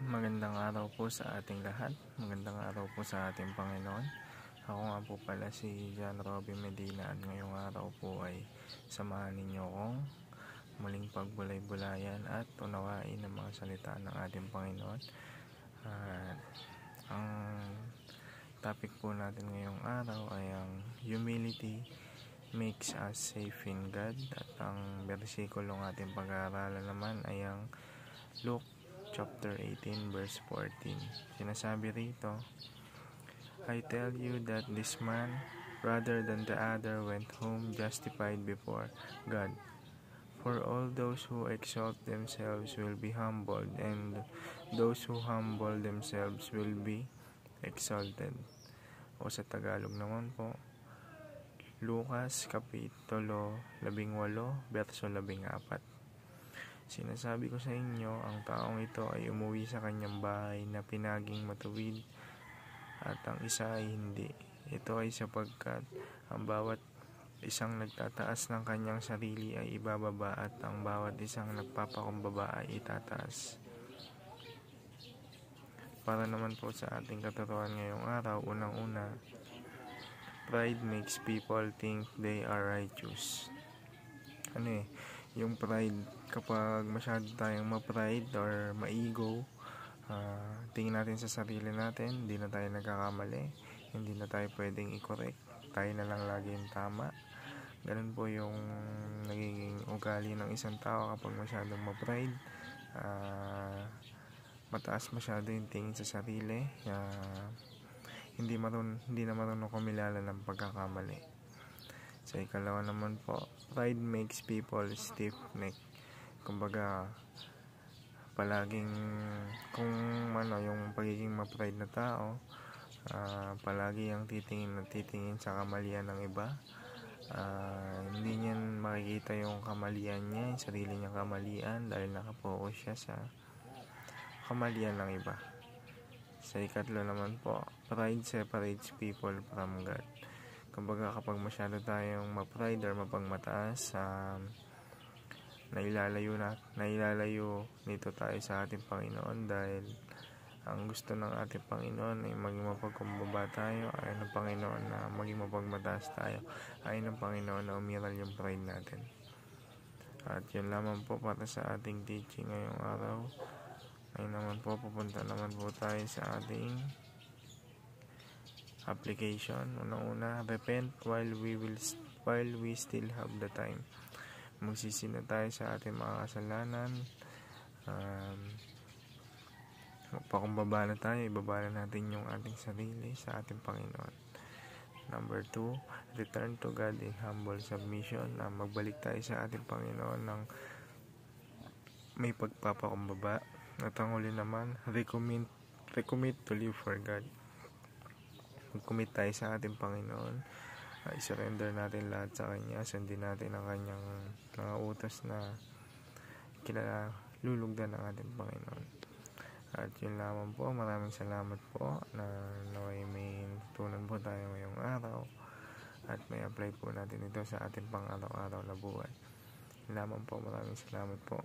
Magandang araw po sa ating lahat. Magandang araw po sa ating Panginoon. Ako nga po pala si John Robby Medina at ngayong araw po ay samahan ninyo akong muling pagbulay-bulayan at unawain ang mga salita ng ating Panginoon. Ang topic po natin ngayong araw ay ang humility makes us safe in God, at ang bersikulong ating pag-aaralan naman ay ang Luke chapter 18 verse 14. Sinasabi rito, I tell you that this man, rather than the other, went home justified before God. For all those who exalt themselves will be humbled, and those who humble themselves will be exalted. O sa Tagalog naman po, Lucas Kapitulo 18 verso 14. Sinasabi ko sa inyo, ang taong ito ay umuwi sa kanyang bahay na pinaging matuwid, at ang isa ay hindi. Ito ay sapagkat ang bawat isang nagtataas ng kanyang sarili ay ibababa, at ang bawat isang nagpapakumbaba ay itataas. Para naman po sa ating katuruan ngayong araw, unang-una, pride makes people think they are righteous. Yung pride, kapag masyado tayong ma-pride or ma-ego, tingin natin sa sarili natin, hindi na tayo nagkakamali, hindi na tayo pwedeng i-correct, tayo na lang lagi yung tama. Ganun po yung nagiging ugali ng isang tao kapag masyadong ma-pride. Mataas masyado yung tingin sa sarili, hindi na marunong kumilala ng pagkakamali. Sa ikalawa naman po, pride makes people stiff-necked. Kumbaga, palaging yung pagiging ma-pride na tao, palagi ang titingin sa kamalian ng iba. Hindi niyan makikita yung kamalian niya, yung sarili niyang kamalian, dahil nakapokus siya sa kamalian ng iba. Sa ikatlo naman po, pride separates people from God. Kumbaga, kapag masyado tayong ma-pride or mapagmataas, nailalayo nito tayo sa ating Panginoon, dahil ang gusto ng ating Panginoon ay maging mapagkumbaba tayo, ayaw ng Panginoon na maging mapagmataas tayo, ayaw ng Panginoon na umiral yung pride natin. At yun lamang po para sa ating teaching ngayong araw. Ngayon naman po, pupunta naman po tayo sa ating application. Unang-una, repent while we still have the time. Magsisi na tayo sa ating mga kasalanan. Magpakumbaba na tayo, ibaba na natin yung ating sarili sa ating Panginoon. Number 2, return to God in humble submission. Magbalik tayo sa ating Panginoon ng may pagpapakumbaba. At ang huli naman, recommit to live for God. Mag-commit tayo sa ating Panginoon, i-surrender natin lahat sa Kanya, sundin natin ang Kanyang mga utos na kinalulugdan ng ating Panginoon. At yun lamang po, maraming salamat po na naway may tunan po tayo ngayong araw, at may apply po natin ito sa ating pang-araw-araw na buhay. Yun lamang po, maraming salamat po.